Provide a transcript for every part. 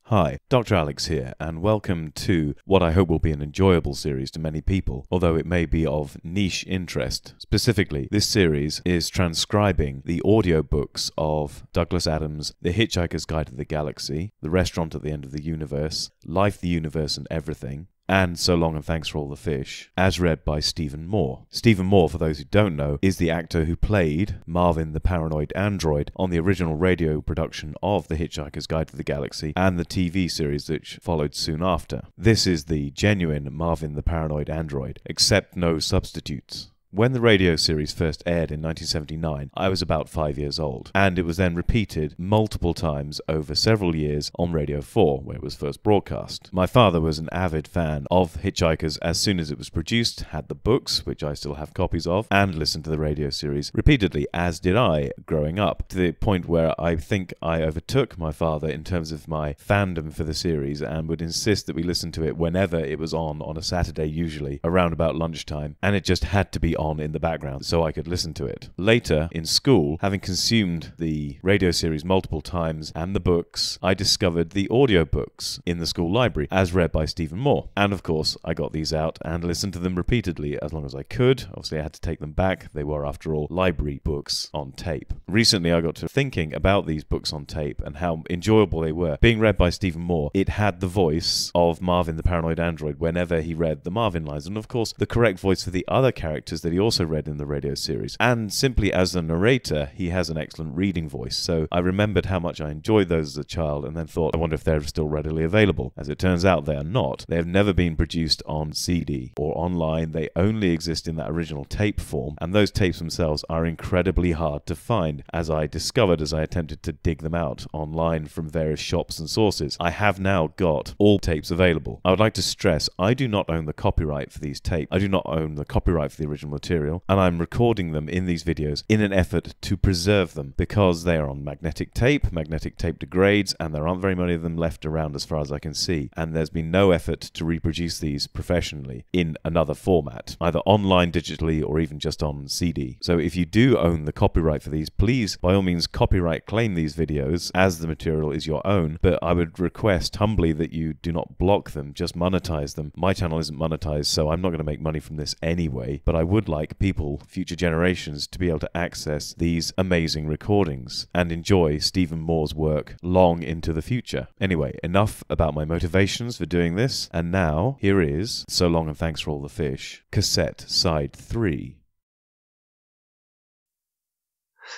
Hi, Dr. Alex here, and welcome to what I hope will be an enjoyable series to many people, although it may be of niche interest. Specifically, this series is transcribing the audiobooks of Douglas Adams' The Hitchhiker's Guide to the Galaxy, The Restaurant at the End of the Universe, Life, the Universe and Everything, and So Long and Thanks for All the Fish, as read by Stephen Moore. Stephen Moore, for those who don't know, is the actor who played Marvin the Paranoid Android on the original radio production of The Hitchhiker's Guide to the Galaxy and the TV series which followed soon after. This is the genuine Marvin the Paranoid Android, except no substitutes. When the radio series first aired in 1979, I was about 5 years old, and it was then repeated multiple times over several years on Radio 4, where it was first broadcast. My father was an avid fan of Hitchhikers as soon as it was produced, had the books, which I still have copies of, and listened to the radio series repeatedly, as did I growing up, to the point where I think I overtook my father in terms of my fandom for the series and would insist that we listen to it whenever it was on a Saturday, usually around about lunchtime, and it just had to be on in the background so I could listen to it. Later, in school, having consumed the radio series multiple times and the books, I discovered the audiobooks in the school library, as read by Stephen Moore. And of course, I got these out and listened to them repeatedly as long as I could. Obviously, I had to take them back. They were, after all, library books on tape. Recently, I got to thinking about these books on tape and how enjoyable they were. Being read by Stephen Moore, it had the voice of Marvin the Paranoid Android whenever he read the Marvin lines, and of course, the correct voice for the other characters that he also read in the radio series. And simply as a narrator, he has an excellent reading voice. So I remembered how much I enjoyed those as a child and then thought, I wonder if they're still readily available. As it turns out, they are not. They have never been produced on CD or online. They only exist in that original tape form, and those tapes themselves are incredibly hard to find, as I discovered as I attempted to dig them out online from various shops and sources. I have now got all tapes available. I would like to stress, I do not own the copyright for these tapes. I do not own the copyright for the original material, and I'm recording them in these videos in an effort to preserve them because they are on magnetic tape. Magnetic tape degrades, and there aren't very many of them left around as far as I can see, and there's been no effort to reproduce these professionally in another format, either online, digitally, or even just on CD. So if you do own the copyright for these, please, by all means, copyright claim these videos as the material is your own, but I would request humbly that you do not block them, just monetize them. My channel isn't monetized, so I'm not going to make money from this anyway, but I would like people, future generations, to be able to access these amazing recordings and enjoy Stephen Moore's work long into the future. Anyway, enough about my motivations for doing this, and now here is So Long and Thanks for All the Fish, Cassette Side 3.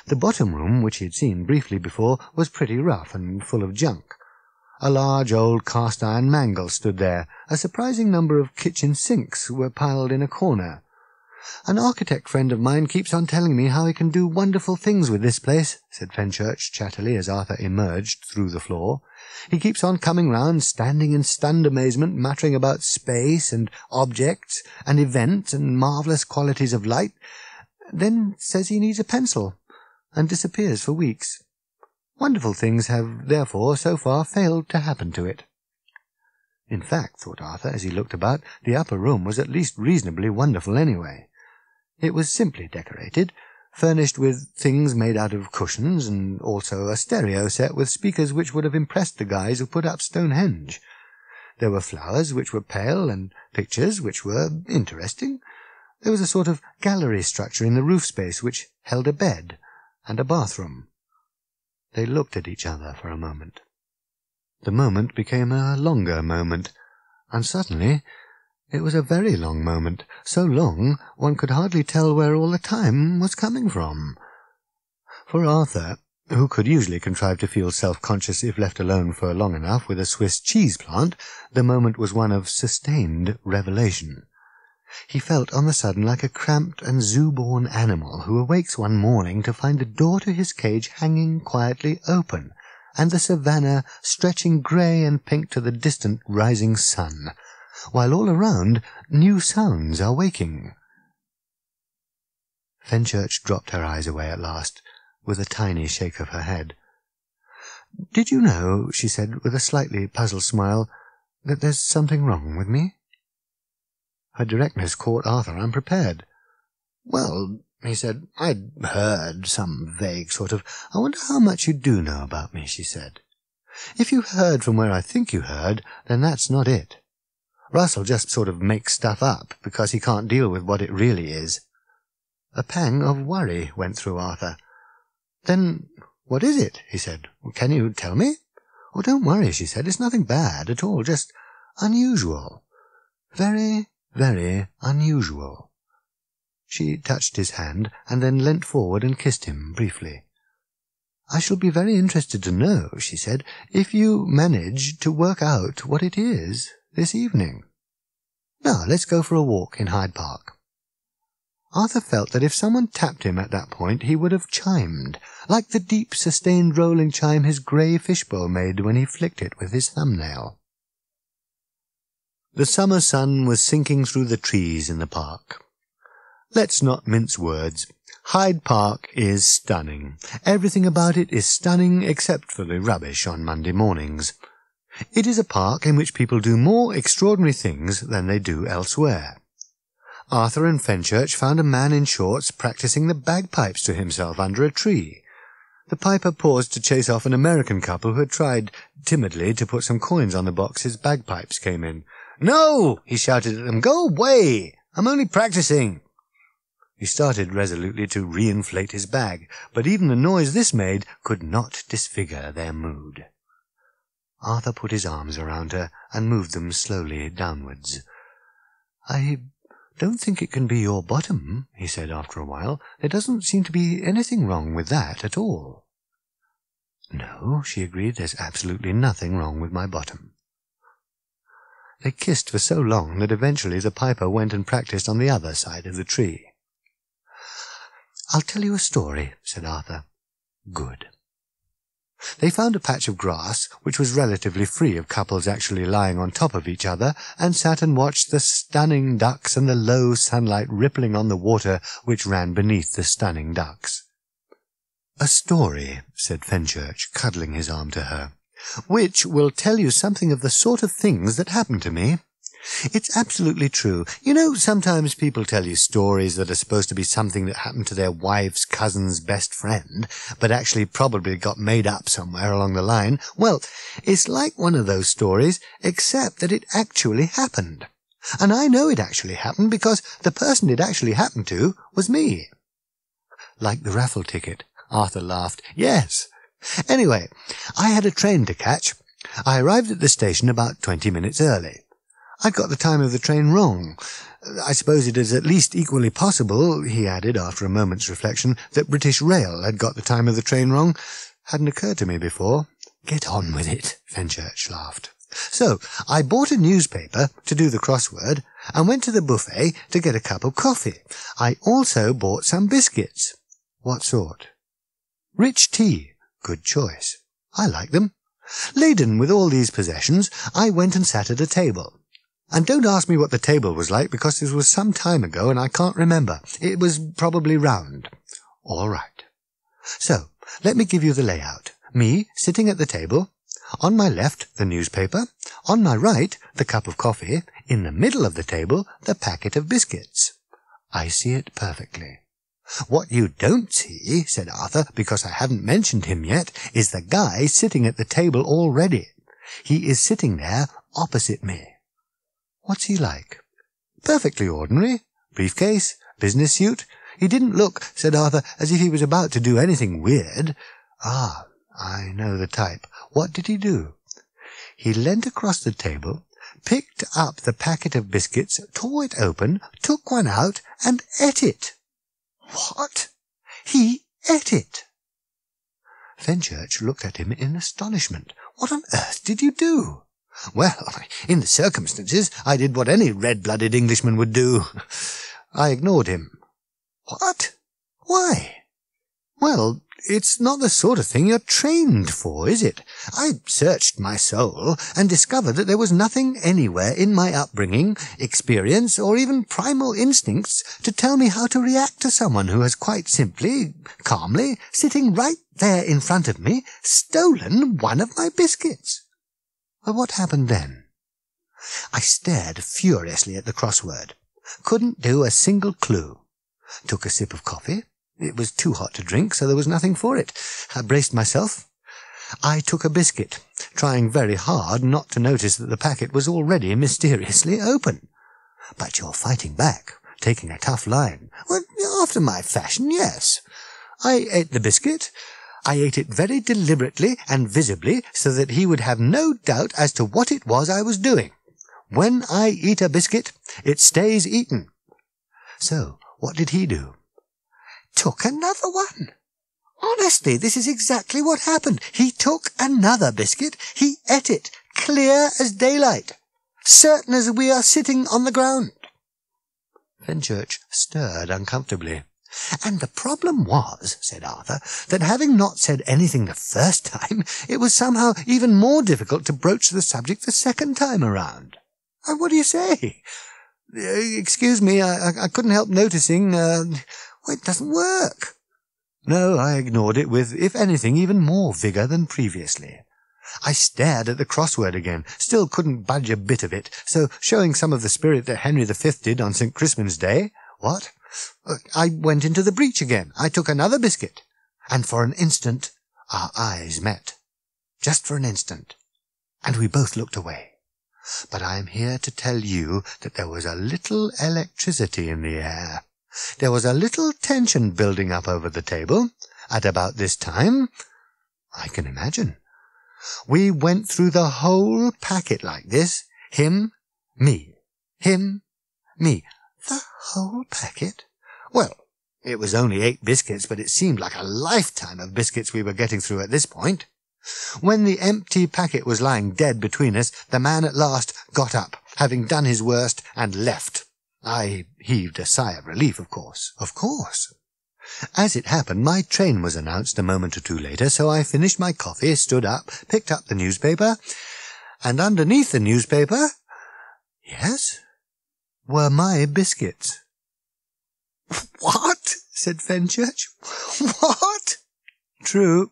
The bottom room, which he had seen briefly before, was pretty rough and full of junk. A large old cast-iron mangle stood there. A surprising number of kitchen sinks were piled in a corner. "An architect friend of mine keeps on telling me how he can do wonderful things with this place," said Fenchurch chattily as Arthur emerged through the floor. "He keeps on coming round, standing in stunned amazement, muttering about space and objects and events and marvellous qualities of light, then says he needs a pencil, and disappears for weeks. Wonderful things have, therefore, so far failed to happen to it." In fact, thought Arthur as he looked about, the upper room was at least reasonably wonderful anyway. It was simply decorated, furnished with things made out of cushions, and also a stereo set with speakers which would have impressed the guys who put up Stonehenge. There were flowers which were pale, and pictures which were interesting. There was a sort of gallery structure in the roof space which held a bed and a bathroom. They looked at each other for a moment. The moment became a longer moment, and suddenly it was a very long moment, so long one could hardly tell where all the time was coming from. For Arthur, who could usually contrive to feel self-conscious if left alone for long enough with a Swiss cheese plant, the moment was one of sustained revelation. He felt on the sudden like a cramped and zoo-born animal who awakes one morning to find the door to his cage hanging quietly open, and the savannah stretching grey and pink to the distant rising sun, while all around new sounds are waking. Fenchurch dropped her eyes away at last, with a tiny shake of her head. "Did you know," she said, with a slightly puzzled smile, "that there's something wrong with me?" Her directness caught Arthur unprepared. "Well," he said, "I'd heard some vague sort of... I wonder how much you do know about me," she said. "If you heard from where I think you heard, then that's not it. Russell just sort of makes stuff up because he can't deal with what it really is." A pang of worry went through Arthur. "Then what is it?" he said. "Can you tell me?" "Oh, don't worry," she said. "It's nothing bad at all, just unusual. Very, very unusual." She touched his hand and then leant forward and kissed him briefly. "I shall be very interested to know," she said, "if you manage to work out what it is this evening. Now, let's go for a walk in Hyde Park." Arthur felt that if someone tapped him at that point he would have chimed, like the deep, sustained rolling chime his grey fishbowl made when he flicked it with his thumbnail. The summer sun was sinking through the trees in the park. Let's not mince words. Hyde Park is stunning. Everything about it is stunning except for the rubbish on Monday mornings. It is a park in which people do more extraordinary things than they do elsewhere. Arthur and Fenchurch found a man in shorts practising the bagpipes to himself under a tree. The piper paused to chase off an American couple who had tried timidly to put some coins on the box his bagpipes came in. "No!" he shouted at them. "Go away! I'm only practising." He started resolutely to re-inflate his bag, but even the noise this made could not disfigure their mood. Arthur put his arms around her and moved them slowly downwards. "I don't think it can be your bottom," he said after a while. "There doesn't seem to be anything wrong with that at all." "No," she agreed, "there's absolutely nothing wrong with my bottom." They kissed for so long that eventually the piper went and practised on the other side of the tree. "I'll tell you a story," said Arthur. "Good." They found a patch of grass which was relatively free of couples actually lying on top of each other, and sat and watched the stunning ducks and the low sunlight rippling on the water which ran beneath the stunning ducks. "A story," said Fenchurch, cuddling his arm to her, "which will tell you something of the sort of things that happened to me. It's absolutely true. You know, sometimes people tell you stories that are supposed to be something that happened to their wife's cousin's best friend, but actually probably got made up somewhere along the line. Well, it's like one of those stories, except that it actually happened. And I know it actually happened because the person it actually happened to was me." "Like the raffle ticket," Arthur laughed. "Yes. Anyway, I had a train to catch. I arrived at the station about 20 minutes early. I'd got the time of the train wrong. I suppose it is at least equally possible," he added after a moment's reflection, "that British Rail had got the time of the train wrong. Hadn't occurred to me before." "Get on with it," Fenchurch laughed. "So I bought a newspaper to do the crossword and went to the buffet to get a cup of coffee. I also bought some biscuits." "What sort?" "Rich tea. Good choice. I like them. Laden with all these possessions, I went and sat at a table. And don't ask me what the table was like, because this was some time ago and I can't remember. It was probably round." "All right. So, let me give you the layout. Me sitting at the table. On my left, the newspaper. On my right, the cup of coffee. In the middle of the table, the packet of biscuits. I see it perfectly." "What you don't see," said Arthur, "because I haven't mentioned him yet, is the guy sitting at the table already. He is sitting there opposite me." "What's he like?" "Perfectly ordinary. Briefcase, business suit. He didn't look," said Arthur, "as if he was about to do anything weird." "Ah, I know the type. What did he do?" "He leant across the table, picked up the packet of biscuits, tore it open, took one out, and ate it." "What? He ate it?" Fenchurch looked at him in astonishment. "What on earth did you do?" "Well, in the circumstances, I did what any red-blooded Englishman would do. I ignored him." "What? Why?" "Well, it's not the sort of thing you're trained for, is it? I searched my soul and discovered that there was nothing anywhere in my upbringing, experience, or even primal instincts to tell me how to react to someone who has quite simply, calmly, sitting right there in front of me, stolen one of my biscuits. Well, what happened then? I stared furiously at the crossword. Couldn't do a single clue. Took a sip of coffee. It was too hot to drink, so there was nothing for it. I braced myself. I took a biscuit, trying very hard not to notice that the packet was already mysteriously open. But you're fighting back, taking a tough line. Well, after my fashion, yes. I ate the biscuit. I ate it very deliberately and visibly so that he would have no doubt as to what it was I was doing. When I eat a biscuit, it stays eaten. So, what did he do? Took another one. Honestly, this is exactly what happened. He took another biscuit. He ate it, clear as daylight, certain as we are sitting on the ground. Fenchurch stirred uncomfortably. And the problem was, said Arthur, that having not said anything the first time, it was somehow even more difficult to broach the subject the second time around. What do you say? Excuse me, I couldn't help noticing, it doesn't work. No, I ignored it with, if anything, even more vigour than previously. I stared at the crossword again, still couldn't budge a bit of it, so showing some of the spirit that Henry V did on St. Crispin's Day, I went into the breach again. I took another biscuit, and for an instant our eyes met. Just for an instant, and we both looked away. But I am here to tell you that there was a little electricity in the air. There was a little tension building up over the table at about this time. I can imagine. We went through the whole packet like this. Him, me. Him, me. The whole packet? Well, it was only 8 biscuits, but it seemed like a lifetime of biscuits we were getting through at this point. When the empty packet was lying dead between us, the man at last got up, having done his worst, and left. I heaved a sigh of relief, of course. Of course. As it happened, my train was announced a moment or two later, so I finished my coffee, stood up, picked up the newspaper, and underneath the newspaper, yes, were my biscuits. What? Said Fenchurch. What? True.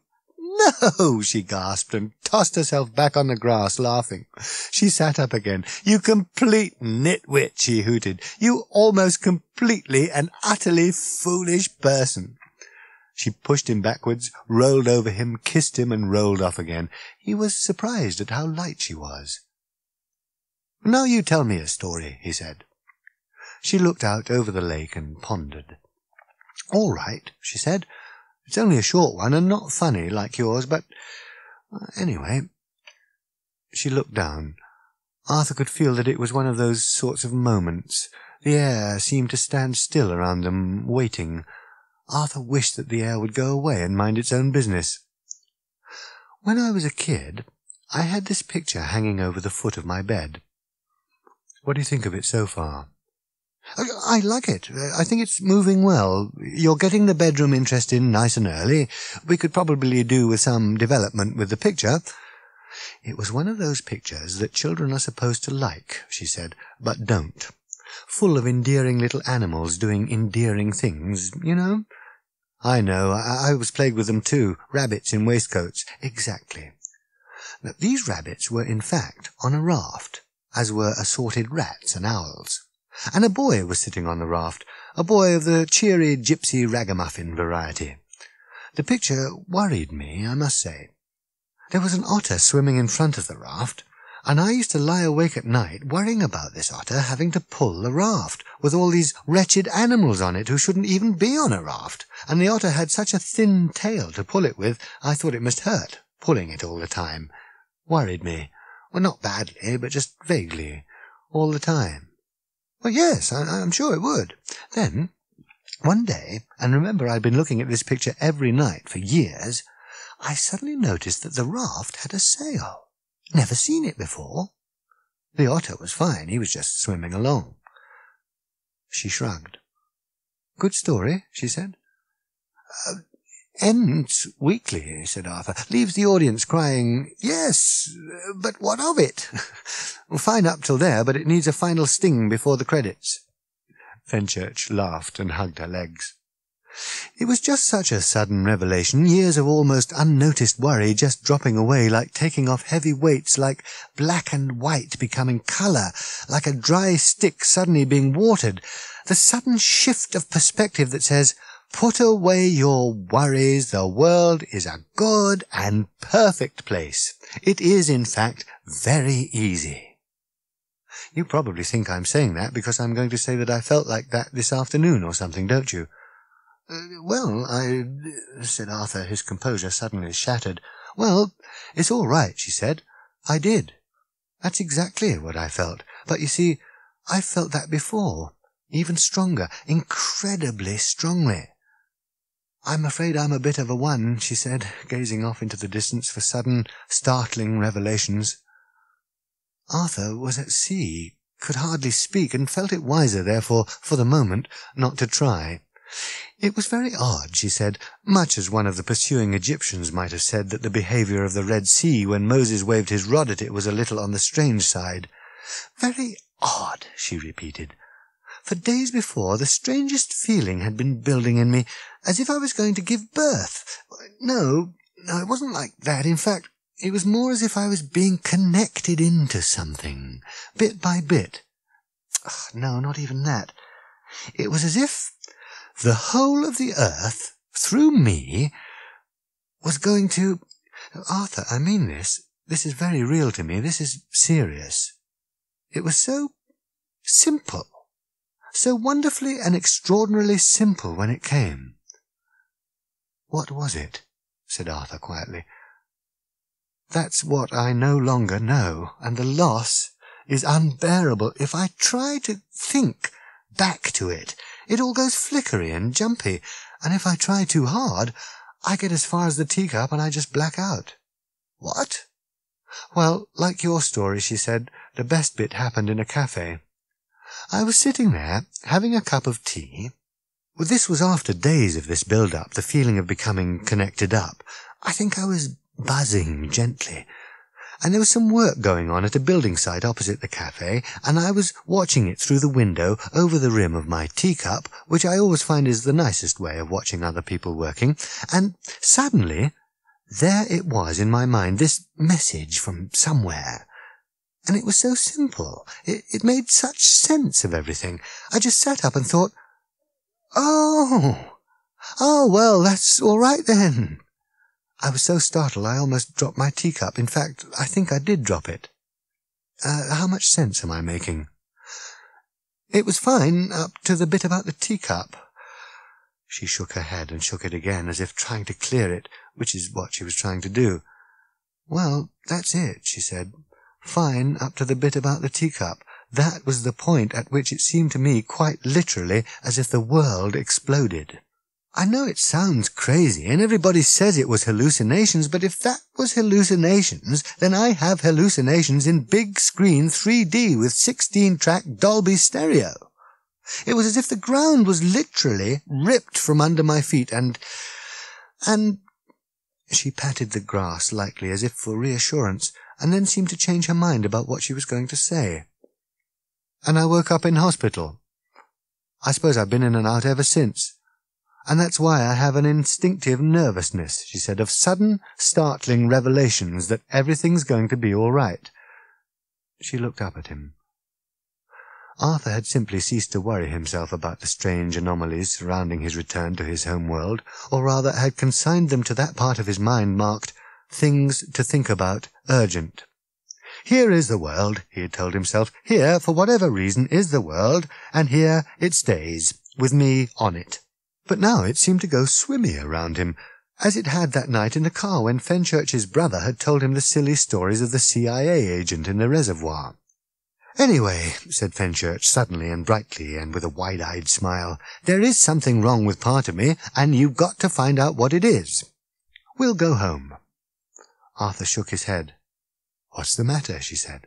No, she gasped and tossed herself back on the grass, laughing. She sat up again. You complete nitwit, she hooted. You almost completely and utterly foolish person. She pushed him backwards, rolled over him, kissed him, and rolled off again. He was surprised at how light she was. Now you tell me a story, he said. She looked out over the lake and pondered. All right, she said. It's only a short one and not funny like yours, but anyway. She looked down. Arthur could feel that it was one of those sorts of moments. The air seemed to stand still around them, waiting. Arthur wished that the air would go away and mind its own business. When I was a kid, I had this picture hanging over the foot of my bed. What do you think of it so far? I like it. I think it's moving well. You're getting the bedroom interest in nice and early. We could probably do with some development with the picture. It was one of those pictures that children are supposed to like, she said, but don't. Full of endearing little animals doing endearing things, you know? I know. I was plagued with them too. Rabbits in waistcoats. Exactly. Now, these rabbits were in fact on a raft, as were assorted rats and owls. And a boy was sitting on the raft, a boy of the cheery gypsy ragamuffin variety. The picture worried me, I must say. There was an otter swimming in front of the raft, and I used to lie awake at night worrying about this otter having to pull the raft, with all these wretched animals on it who shouldn't even be on a raft, and the otter had such a thin tail to pull it with, I thought it must hurt, pulling it all the time. Worried me. Well, not badly, but just vaguely, all the time. Well, yes, I'm sure it would. Then, one day, and remember I'd been looking at this picture every night for years, I suddenly noticed that the raft had a sail. Never seen it before. The otter was fine, he was just swimming along. She shrugged. Good story, she said. ends weakly," said Arthur. "Leaves the audience crying, 'Yes, but what of it?' Fine up till there, but it needs a final sting before the credits." Fenchurch laughed and hugged her legs. It was just such a sudden revelation, years of almost unnoticed worry just dropping away like taking off heavy weights, like black and white becoming colour, like a dry stick suddenly being watered. The sudden shift of perspective that says, "Put away your worries, the world is a good and perfect place. It is, in fact, very easy." You probably think I'm saying that because I'm going to say that I felt like that this afternoon or something, don't you? "Well, said Arthur, his composure suddenly shattered. "Well, it's all right," she said. "I did. That's exactly what I felt. But you see, I've felt that before, even stronger, incredibly strongly." "I'm afraid I'm a bit of a one," she said, gazing off into the distance for sudden, startling revelations. Arthur was at sea, could hardly speak, and felt it wiser, therefore, for the moment, not to try. It was very odd, she said, much as one of the pursuing Egyptians might have said that the behaviour of the Red Sea when Moses waved his rod at it was a little on the strange side. "Very odd," she repeated. For days before, the strangest feeling had been building in me, as if I was going to give birth. No, it wasn't like that. In fact, it was more as if I was being connected into something, bit by bit. No, not even that. It was as if the whole of the earth, through me, was going to— Arthur, I mean this. This is very real to me. This is serious. It was so simple, so wonderfully and extraordinarily simple when it came. "What was it?" said Arthur quietly. "That's what I no longer know, and the loss is unbearable. If I try to think back to it, it all goes flickery and jumpy, and if I try too hard, I get as far as the teacup and I just black out." "What?" "Well, like your story," she said, "the best bit happened in a cafe. I was sitting there, having a cup of tea. Well, this was after days of this build-up, the feeling of becoming connected up. I think I was buzzing gently. And there was some work going on at a building site opposite the cafe, and I was watching it through the window over the rim of my teacup, which I always find is the nicest way of watching other people working, and suddenly there it was in my mind, this message from somewhere. And it was so simple. It made such sense of everything. I just sat up and thought, Oh, well, that's all right then." I was so startled I almost dropped my teacup. In fact, I think I did drop it. How much sense am I making? "It was fine up to the bit about the teacup." She shook her head and shook it again, as if trying to clear it, which is what she was trying to do. "Well, that's it," she said. "Fine up to the bit about the teacup. That was the point at which it seemed to me quite literally as if the world exploded. I know it sounds crazy, and everybody says it was hallucinations, but if that was hallucinations, then I have hallucinations in big screen 3D with 16-track Dolby stereo. It was as if the ground was literally ripped from under my feet, and she patted the grass lightly as if for reassurance, and then seemed to change her mind about what she was going to say. "And I woke up in hospital. I suppose I've been in and out ever since. And that's why I have an instinctive nervousness," she said, "of sudden, startling revelations that everything's going to be all right." She looked up at him. Arthur had simply ceased to worry himself about the strange anomalies surrounding his return to his home world, or rather had consigned them to that part of his mind marked "Things to Think About, Urgent." Here is the world, he had told himself. Here, for whatever reason, is the world, and here it stays, with me on it. But now it seemed to go swimmy around him, as it had that night in the car when Fenchurch's brother had told him the silly stories of the CIA agent in the reservoir. "Anyway," said Fenchurch suddenly and brightly and with a wide-eyed smile, "there is something wrong with part of me, and you've got to find out what it is. We'll go home." Arthur shook his head. "What's the matter?" she said.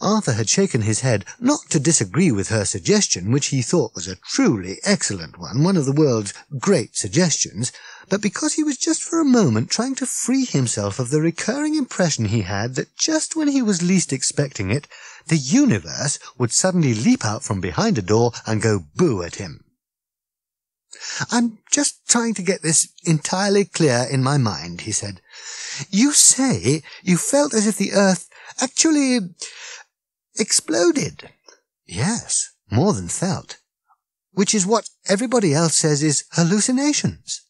Arthur had shaken his head, not to disagree with her suggestion, which he thought was a truly excellent one of the world's great suggestions, but because he was just for a moment trying to free himself of the recurring impression he had that just when he was least expecting it, the universe would suddenly leap out from behind a door and go boo at him. "I'm just trying to get this entirely clear in my mind," he said. "You say you felt as if the Earth actually exploded." "Yes, more than felt. Which is what everybody else says is hallucinations."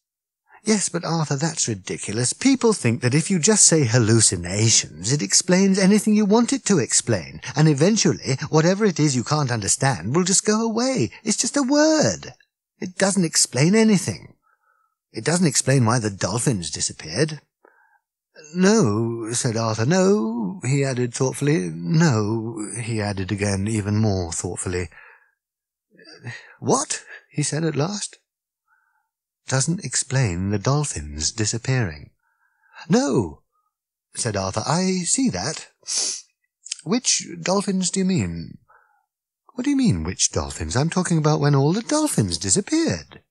"Yes, but Arthur, that's ridiculous. People think that if you just say hallucinations, it explains anything you want it to explain, and eventually, whatever it is you can't understand will just go away. It's just a word. It doesn't explain anything. It doesn't explain why the dolphins disappeared." "No," said Arthur. "No," he added thoughtfully. "No," he added again, even more thoughtfully. "What?" he said at last. "Doesn't explain the dolphins disappearing." "No," said Arthur. "I see that. Which dolphins do you mean?" "What do you mean, which dolphins? I'm talking about when all the dolphins disappeared."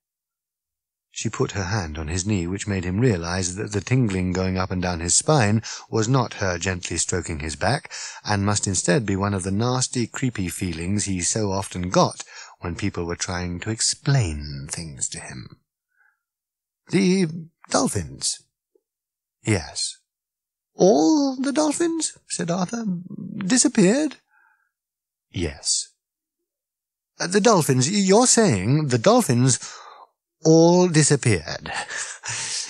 She put her hand on his knee, which made him realize that the tingling going up and down his spine was not her gently stroking his back, and must instead be one of the nasty, creepy feelings he so often got when people were trying to explain things to him. "The dolphins?" "Yes." "All the dolphins?" said Arthur. "Disappeared?" "Yes." "The dolphins, you're saying the dolphins all disappeared."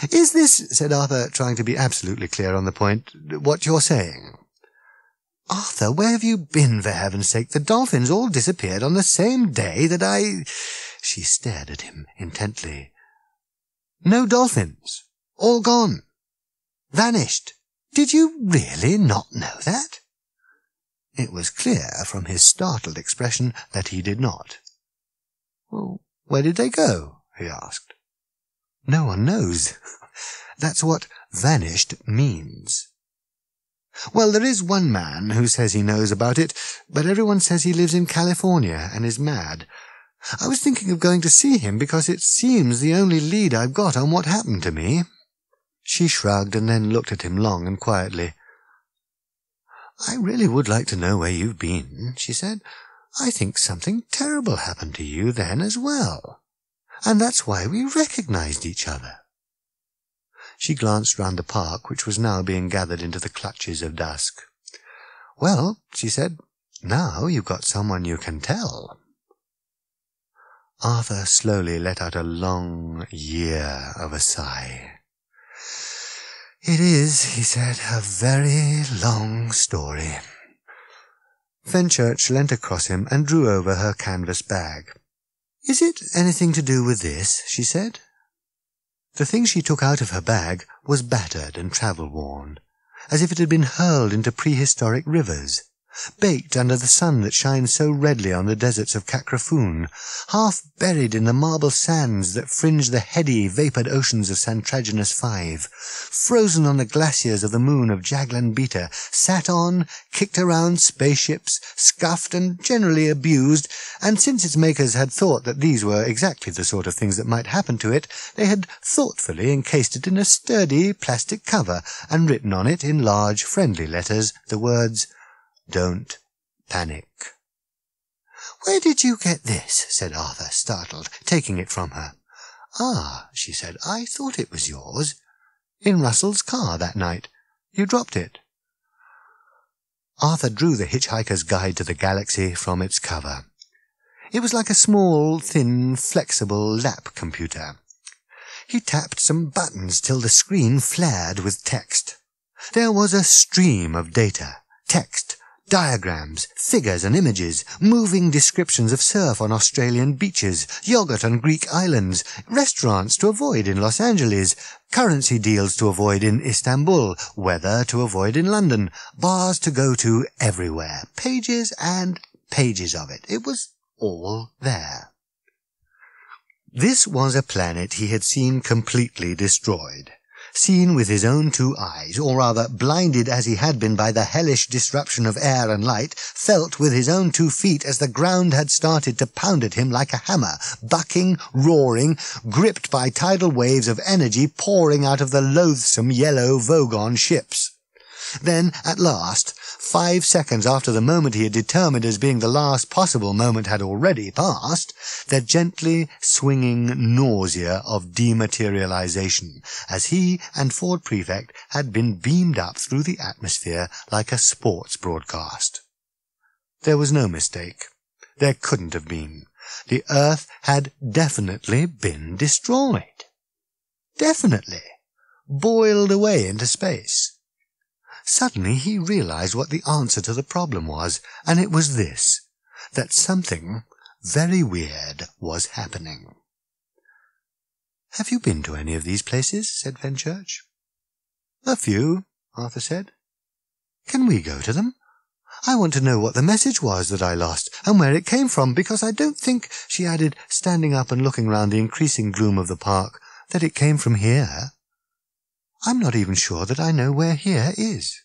"Is this," said Arthur, trying to be absolutely clear on the point, "what you're saying?" "Arthur, where have you been, for heaven's sake? The dolphins all disappeared on the same day that I—" She stared at him intently. "No dolphins. All gone. Vanished. Did you really not know that?" It was clear from his startled expression that he did not. "Well, where did they go?" he asked. "No one knows. That's what vanished means." "Well, there is one man who says he knows about it, but everyone says he lives in California and is mad. I was thinking of going to see him because it seems the only lead I've got on what happened to me." She shrugged and then looked at him long and quietly. "I really would like to know where you've been," she said. "I think something terrible happened to you then as well. And that's why we recognized each other." She glanced round the park, which was now being gathered into the clutches of dusk. "Well," she said, "now you've got someone you can tell." Arthur slowly let out a long year of a sigh. "It is," he said, "a very long story." Fenchurch leant across him and drew over her canvas bag. "Is it anything to do with this?" she said. The thing she took out of her bag was battered and travel-worn, as if it had been hurled into prehistoric rivers, baked under the sun that shines so redly on the deserts of Kakrafoon, half buried in the marble sands that fringe the heady, vapoured oceans of Santraginus V, frozen on the glaciers of the moon of Jaglan Beta, sat on, kicked around spaceships, scuffed and generally abused, and since its makers had thought that these were exactly the sort of things that might happen to it, they had thoughtfully encased it in a sturdy plastic cover and written on it in large, friendly letters the words, "Don't panic." "Where did you get this?" said Arthur, startled, taking it from her. "Ah," she said, "I thought it was yours. In Russell's car that night. You dropped it." Arthur drew the Hitch-hiker's Guide to the Galaxy from its cover. It was like a small, thin, flexible lap computer. He tapped some buttons till the screen flared with text. There was a stream of data, text, diagrams, figures and images, moving descriptions of surf on Australian beaches, yogurt on Greek islands, restaurants to avoid in Los Angeles, currency deals to avoid in Istanbul, weather to avoid in London, bars to go to everywhere, pages and pages of it. It was all there. This was a planet he had seen completely destroyed. Seen with his own 2 eyes, or rather blinded as he had been by the hellish disruption of air and light, felt with his own 2 feet as the ground had started to pound at him like a hammer, bucking, roaring, gripped by tidal waves of energy pouring out of the loathsome yellow Vogon ships. Then, at last, 5 seconds after the moment he had determined as being the last possible moment had already passed, the gently swinging nausea of dematerialization, as he and Ford Prefect had been beamed up through the atmosphere like a sports broadcast. There was no mistake. There couldn't have been. The Earth had definitely been destroyed. Definitely. Boiled away into space. Suddenly he realized what the answer to the problem was, and it was this, that something very weird was happening. "Have you been to any of these places?" said Fenchurch. "A few," Arthur said. "Can we go to them? I want to know what the message was that I lost, and where it came from, because I don't think," she added, standing up and looking round the increasing gloom of the park, "that it came from here. I'm not even sure that I know where here is."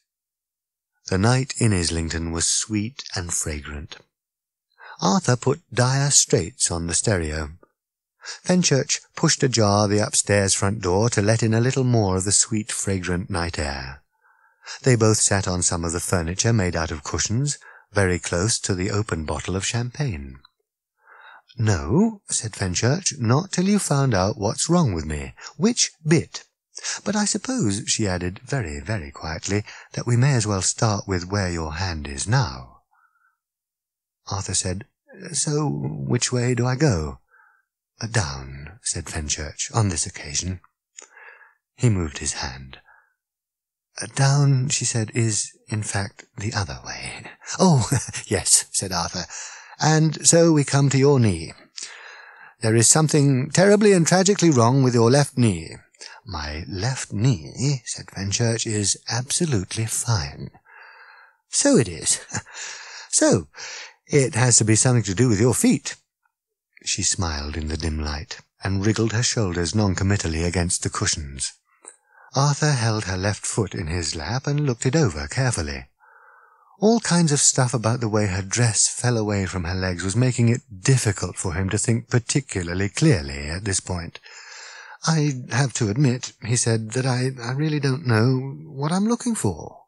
The night in Islington was sweet and fragrant. Arthur put Dire Straits on the stereo. Fenchurch pushed ajar the upstairs front door to let in a little more of the sweet, fragrant night air. They both sat on some of the furniture made out of cushions, very close to the open bottle of champagne. "No," said Fenchurch, "not till you've found out what's wrong with me. Which bit? But I suppose," she added very, very quietly, "that we may as well start with where your hand is now." Arthur said, "So which way do I go?" "Down," said Fenchurch, on this occasion. He moved his hand. "Down," she said, "is, in fact, the other way." "Oh, yes," said Arthur. "And so we come to your knee. There is something terribly and tragically wrong with your left knee." "My left knee," said Fenchurch, "is absolutely fine." "So it is. So, it has to be something to do with your feet." She smiled in the dim light, and wriggled her shoulders noncommittally against the cushions. Arthur held her left foot in his lap and looked it over carefully. All kinds of stuff about the way her dress fell away from her legs was making it difficult for him to think particularly clearly at this point. "I have to admit," he said, "that I really don't know what I'm looking for."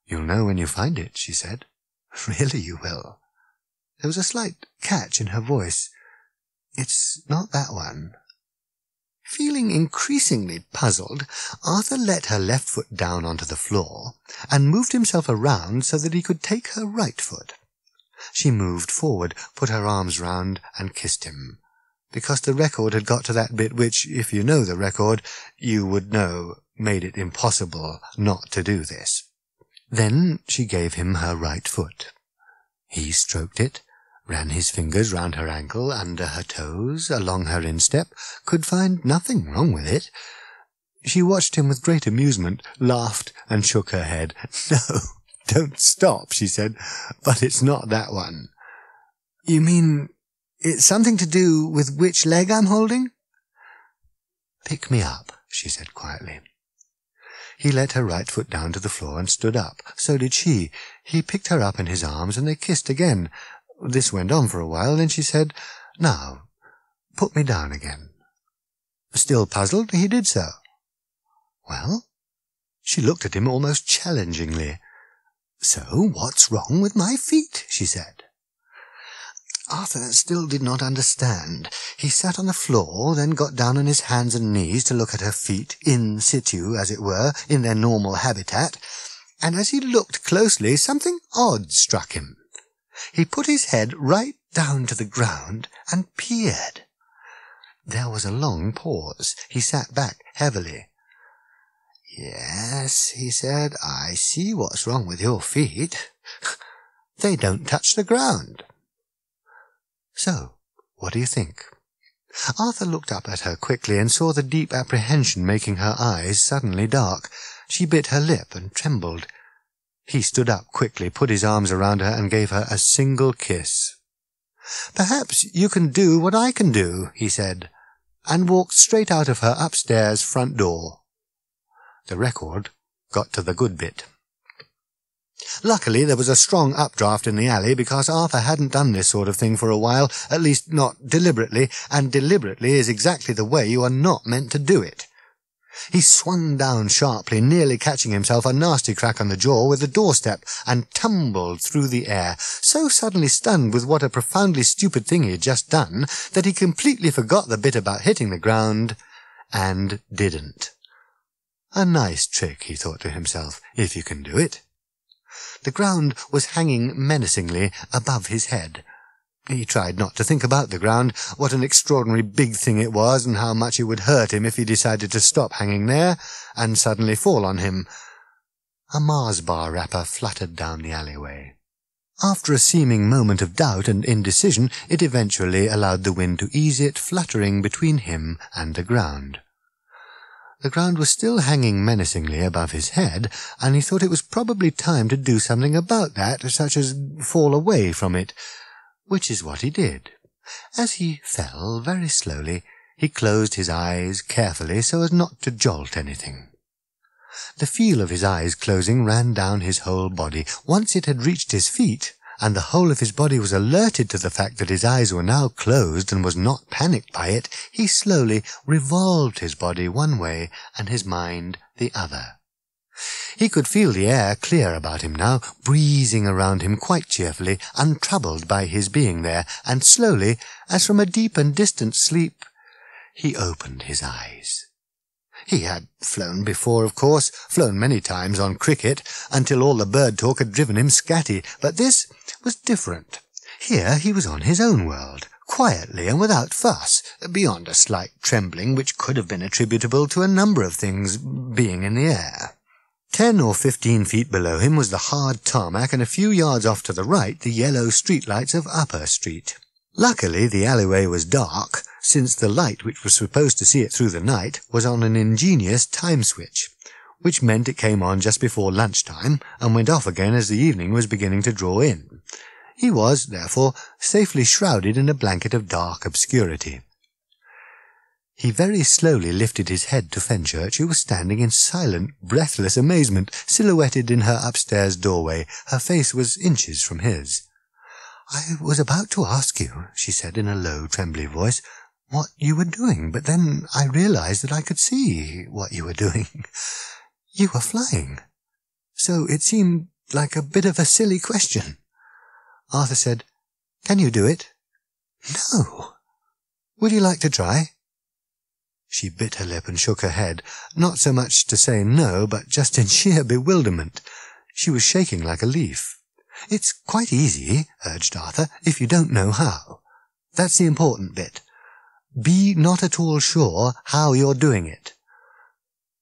"You'll know when you find it," she said. "Really you will." There was a slight catch in her voice. "It's not that one." Feeling increasingly puzzled, Arthur let her left foot down onto the floor, and moved himself around so that he could take her right foot. She moved forward, put her arms round, and kissed him, because the record had got to that bit which, if you know the record, you would know made it impossible not to do this. Then she gave him her right foot. He stroked it, ran his fingers round her ankle, under her toes, along her instep, could find nothing wrong with it. She watched him with great amusement, laughed, and shook her head. "No, don't stop," she said, "but it's not that one." "You mean it's something to do with which leg I'm holding?" "Pick me up," she said quietly. He let her right foot down to the floor and stood up. So did she. He picked her up in his arms, and they kissed again. This went on for a while, then she said, "Now, put me down again." Still puzzled, he did so. "Well?" She looked at him almost challengingly. "So what's wrong with my feet?" she said. Arthur still did not understand. He sat on the floor, then got down on his hands and knees to look at her feet, in situ, as it were, in their normal habitat, and as he looked closely, something odd struck him. He put his head right down to the ground and peered. There was a long pause. He sat back heavily. "Yes," he said, "I see what's wrong with your feet. They don't touch the ground." "So, what do you think?" Arthur looked up at her quickly and saw the deep apprehension making her eyes suddenly dark. She bit her lip and trembled. He stood up quickly, put his arms around her, and gave her a single kiss. "Perhaps you can do what I can do," he said. and walked straight out of her upstairs front door. The record got to the good bit. Luckily, there was a strong updraft in the alley because Arthur hadn't done this sort of thing for a while, at least not deliberately, and deliberately is exactly the way you are not meant to do it. He swung down sharply, nearly catching himself a nasty crack on the jaw with the doorstep, and tumbled through the air, so suddenly stunned with what a profoundly stupid thing he had just done that he completely forgot the bit about hitting the ground, and didn't. A nice trick, he thought to himself, if you can do it. The ground was hanging menacingly above his head. He tried not to think about the ground, what an extraordinary big thing it was, and how much it would hurt him if he decided to stop hanging there, and suddenly fall on him. A Mars bar wrapper fluttered down the alleyway. After a seeming moment of doubt and indecision, it eventually allowed the wind to ease it, fluttering between him and the ground. The ground was still hanging menacingly above his head, and he thought it was probably time to do something about that, such as fall away from it, which is what he did. As he fell very slowly, he closed his eyes carefully so as not to jolt anything. The feel of his eyes closing ran down his whole body. Once it had reached his feet, and the whole of his body was alerted to the fact that his eyes were now closed and was not panicked by it, he slowly revolved his body one way and his mind the other. He could feel the air clear about him now, breezing around him quite cheerfully, untroubled by his being there, and slowly, as from a deep and distant sleep, he opened his eyes. He had flown before, of course, flown many times on cricket, until all the bird talk had driven him scatty, but this was different. Here he was on his own world, quietly and without fuss, beyond a slight trembling which could have been attributable to a number of things being in the air. 10 or 15 feet below him was the hard tarmac, and a few yards off to the right the yellow streetlights of Upper Street. Luckily the alleyway was dark, since the light which was supposed to see it through the night was on an ingenious time switch, which meant it came on just before lunchtime and went off again as the evening was beginning to draw in. He was, therefore, safely shrouded in a blanket of dark obscurity. He very slowly lifted his head to Fenchurch, who was standing in silent, breathless amazement, silhouetted in her upstairs doorway. Her face was inches from his. "I was about to ask you," she said in a low, trembly voice, "what you were doing, but then I realized that I could see what you were doing. You were flying. So it seemed like a bit of a silly question." Arthur said, "Can you do it?" "No." "Would you like to try?" She bit her lip and shook her head, not so much to say no, but just in sheer bewilderment. She was shaking like a leaf. "It's quite easy," urged Arthur, "if you don't know how. That's the important bit. Be not at all sure how you're doing it."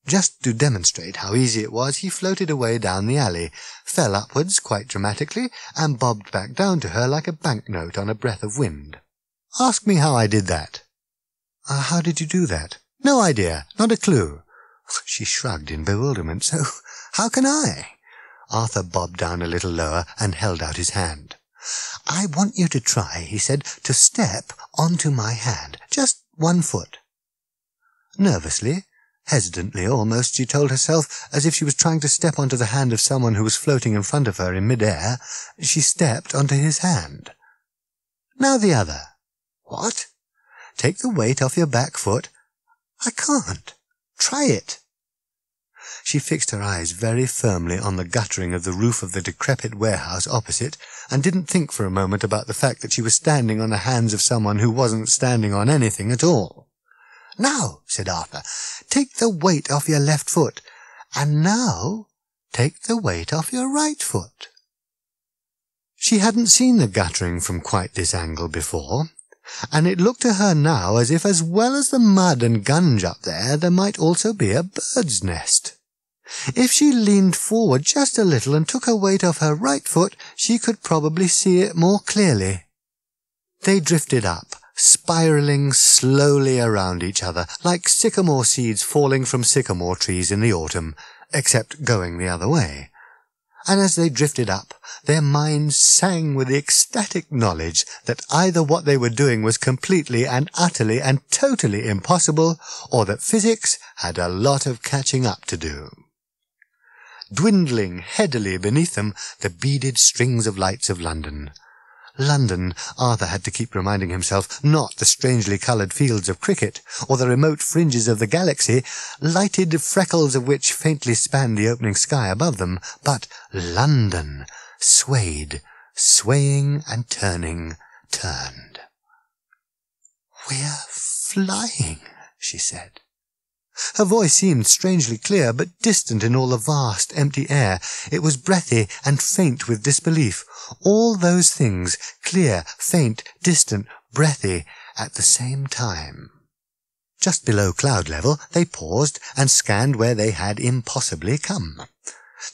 Just to demonstrate how easy it was, he floated away down the alley, fell upwards quite dramatically, and bobbed back down to her like a banknote on a breath of wind. "Ask me how I did that." "How did you do that?" "No idea, not a clue." She shrugged in bewilderment. "So how can I?" Arthur bobbed down a little lower and held out his hand. "I want you to try," he said, "to step onto my hand, just 1 foot." Nervously, hesitantly almost, she told herself, as if she was trying to step onto the hand of someone who was floating in front of her in mid-air, she stepped onto his hand. "Now the other." "What?" "Take the weight off your back foot." "I can't." "Try it." She fixed her eyes very firmly on the guttering of the roof of the decrepit warehouse opposite, and didn't think for a moment about the fact that she was standing on the hands of someone who wasn't standing on anything at all. "Now," said Arthur, "take the weight off your left foot, and now take the weight off your right foot." She hadn't seen the guttering from quite this angle before, and it looked to her now as if, as well as the mud and gunge up there might also be a bird's nest. If she leaned forward just a little and took her weight off her right foot, she could probably see it more clearly. They drifted up, spiralling slowly around each other, like sycamore seeds falling from sycamore trees in the autumn, except going the other way. and as they drifted up, their minds sang with the ecstatic knowledge that either what they were doing was completely and utterly and totally impossible, or that physics had a lot of catching up to do. Dwindling headily beneath them, the beaded strings of lights of London. London, Arthur had to keep reminding himself, not the strangely coloured fields of cricket, or the remote fringes of the galaxy, lighted freckles of which faintly spanned the opening sky above them, but London, swayed, swaying and turning, turned. "We're flying," she said. Her voice seemed strangely clear, but distant in all the vast, empty air. It was breathy and faint with disbelief. All those things, clear, faint, distant, breathy, at the same time. Just below cloud level, they paused and scanned where they had impossibly come.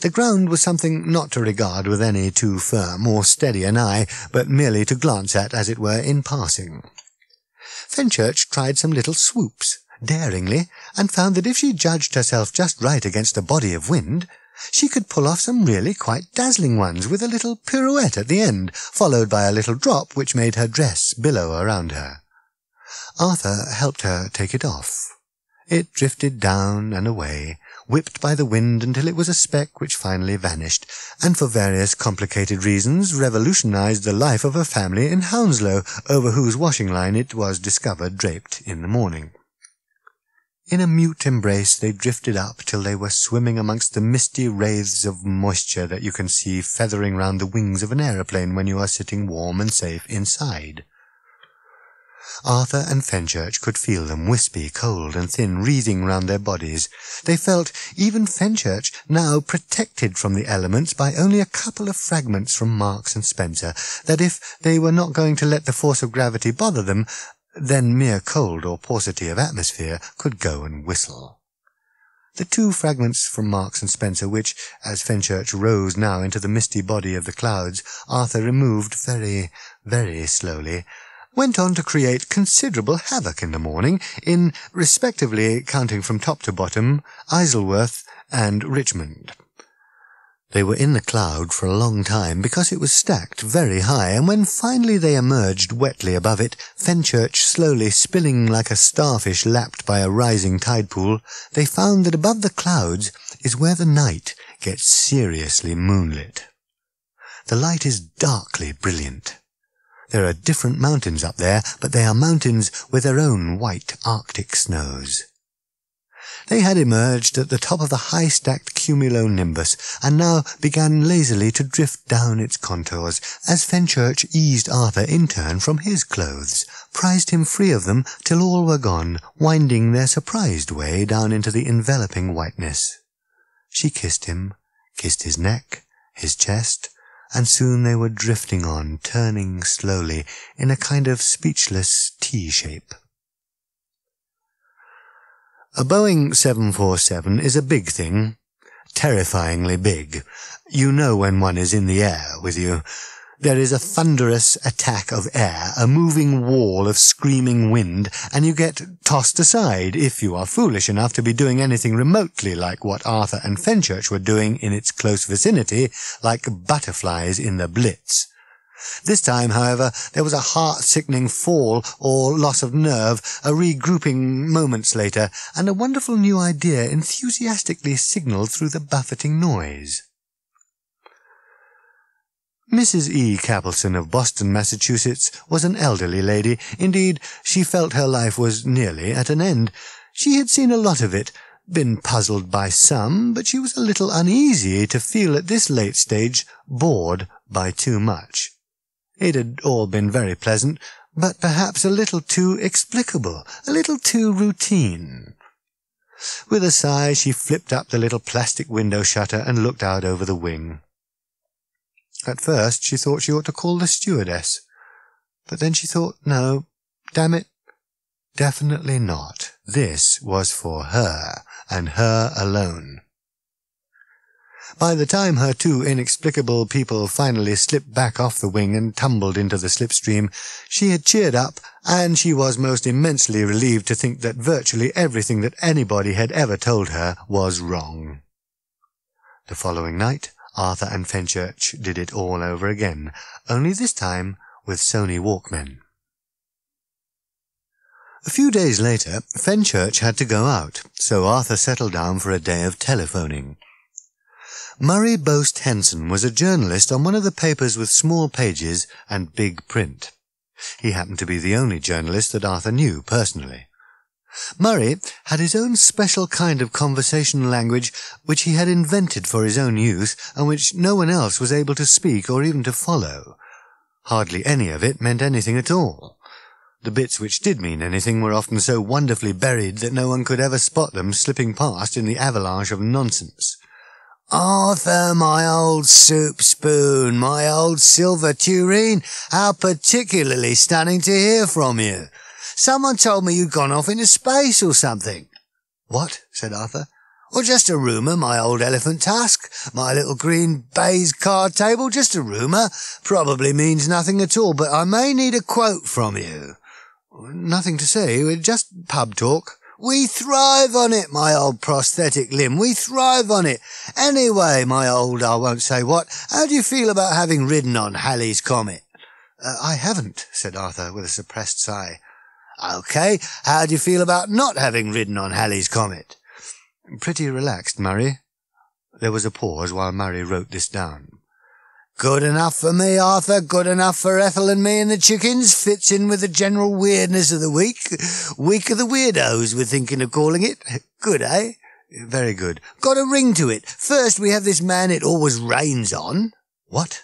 The ground was something not to regard with any too firm or steady an eye, but merely to glance at, as it were, in passing. Fenchurch tried some little swoops, daringly, and found that if she judged herself just right against a body of wind, she could pull off some really quite dazzling ones with a little pirouette at the end, followed by a little drop which made her dress billow around her. Arthur helped her take it off. It drifted down and away, whipped by the wind until it was a speck which finally vanished, and for various complicated reasons revolutionized the life of a family in Hounslow, over whose washing line it was discovered draped in the morning. In a mute embrace they drifted up till they were swimming amongst the misty wraiths of moisture that you can see feathering round the wings of an aeroplane when you are sitting warm and safe inside. Arthur and Fenchurch could feel them wispy, cold and thin, wreathing round their bodies. They felt, even Fenchurch, now protected from the elements by only a couple of fragments from Marks and Spencer, that if they were not going to let the force of gravity bother them, then mere cold or paucity of atmosphere could go and whistle. The two fragments from Marks and Spencer which, as Fenchurch rose now into the misty body of the clouds, Arthur removed very, very slowly, went on to create considerable havoc in the morning, in, respectively, counting from top to bottom, Isleworth and Richmond. They were in the cloud for a long time because it was stacked very high, and when finally they emerged wetly above it, Fenchurch slowly spilling like a starfish lapped by a rising tide pool, they found that above the clouds is where the night gets seriously moonlit. The light is darkly brilliant. There are different mountains up there, but they are mountains with their own white Arctic snows. They had emerged at the top of the high-stacked cumulonimbus, and now began lazily to drift down its contours, as Fenchurch eased Arthur in turn from his clothes, prized him free of them till all were gone, winding their surprised way down into the enveloping whiteness. She kissed him, kissed his neck, his chest, and soon they were drifting on, turning slowly, in a kind of speechless T-shape. A Boeing 747 is a big thing, terrifyingly big. You know when one is in the air with you. There is a thunderous attack of air, a moving wall of screaming wind, and you get tossed aside if you are foolish enough to be doing anything remotely like what Arthur and Fenchurch were doing in its close vicinity, like butterflies in the Blitz. This time, however, there was a heart-sickening fall or loss of nerve, a regrouping moments later, and a wonderful new idea enthusiastically signalled through the buffeting noise. Mrs. E. Capelson of Boston, Massachusetts, was an elderly lady. Indeed, she felt her life was nearly at an end. She had seen a lot of it, been puzzled by some, but she was a little uneasy to feel at this late stage bored by too much. It had all been very pleasant, but perhaps a little too explicable, a little too routine. With a sigh, she flipped up the little plastic window shutter and looked out over the wing. At first she thought she ought to call the stewardess, but then she thought, no, damn it, definitely not. This was for her, and her alone. By the time her two inexplicable people finally slipped back off the wing and tumbled into the slipstream, she had cheered up, and she was most immensely relieved to think that virtually everything that anybody had ever told her was wrong. The following night, Arthur and Fenchurch did it all over again, only this time with Sony Walkmen. A few days later, Fenchurch had to go out, so Arthur settled down for a day of telephoning. Murray Boast Henson was a journalist on one of the papers with small pages and big print. He happened to be the only journalist that Arthur knew personally. Murray had his own special kind of conversation language which he had invented for his own use and which no one else was able to speak or even to follow. Hardly any of it meant anything at all. The bits which did mean anything were often so wonderfully buried that no one could ever spot them slipping past in the avalanche of nonsense. "Arthur, my old soup spoon, my old silver tureen, how particularly stunning to hear from you. Someone told me you'd gone off into space or something." "What?" said Arthur. "Or just a rumour, my old elephant tusk, my little green baize card table, just a rumour. Probably means nothing at all, but I may need a quote from you." "Nothing to say, just pub talk." "We thrive on it, my old prosthetic limb, we thrive on it. Anyway, my old I won't say what, how do you feel about having ridden on Halley's Comet?" "I haven't," said Arthur with a suppressed sigh. "OK, how do you feel about not having ridden on Halley's Comet?" "Pretty relaxed, Murray." There was a pause while Murray wrote this down. "Good enough for me, Arthur, good enough for Ethel and me and the chickens. Fits in with the general weirdness of the week. Week of the Weirdos, we're thinking of calling it. Good, eh?" "Very good." "Got a ring to it. First we have this man it always rains on." "What?"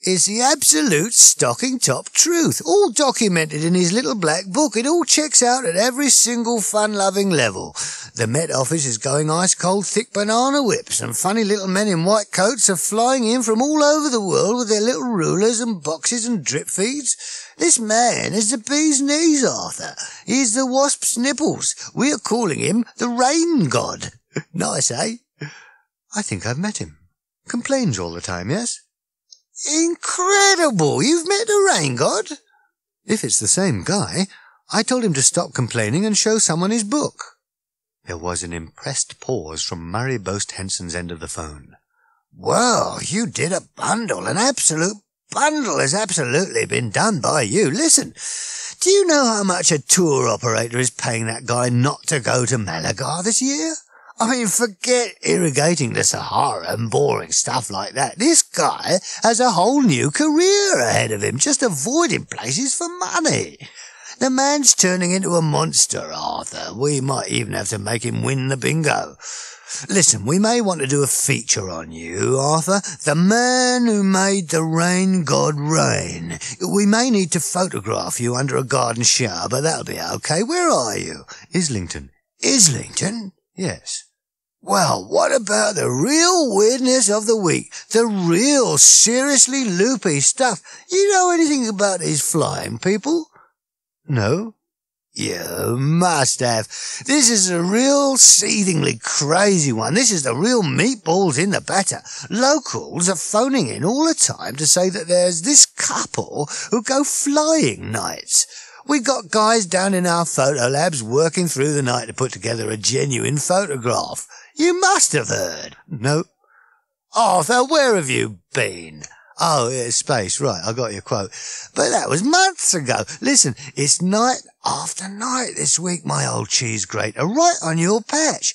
"It's the absolute stocking-top truth, all documented in his little black book. It all checks out at every single fun-loving level. The Met Office is going ice-cold thick banana whips, and funny little men in white coats are flying in from all over the world with their little rulers and boxes and drip feeds. This man is the bee's knees, Arthur. He's the wasp's nipples. We are calling him the rain god. Nice, eh?" "I think I've met him. Complains all the time, yes?" "Incredible! You've met the rain god?" "If it's the same guy, I told him to stop complaining and show someone his book." There was an impressed pause from Murray Boast Henson's end of the phone. "Well, you did a bundle. An absolute bundle has absolutely been done by you. Listen, do you know how much a tour operator is paying that guy not to go to Malaga this year? I mean, forget irrigating the Sahara and boring stuff like that. This guy has a whole new career ahead of him, just avoiding places for money. The man's turning into a monster, Arthur. We might even have to make him win the bingo. Listen, we may want to do a feature on you, Arthur. The man who made the rain god rain. We may need to photograph you under a garden shower, but that'll be okay. Where are you?" "Islington." "Islington?" "Yes." "Well, what about the real weirdness of the week? The real seriously loopy stuff? You know anything about these flying people?" "No." "You must have. This is a real seethingly crazy one. This is the real meatballs in the batter. Locals are phoning in all the time to say that there's this couple who go flying nights. We got guys down in our photo labs working through the night to put together a genuine photograph. You must have heard." "No." "Arthur, where have you been?" "Oh, it's space. Right, I got your quote. But that was months ago. Listen, it's night after night this week, my old cheese grater, right on your patch.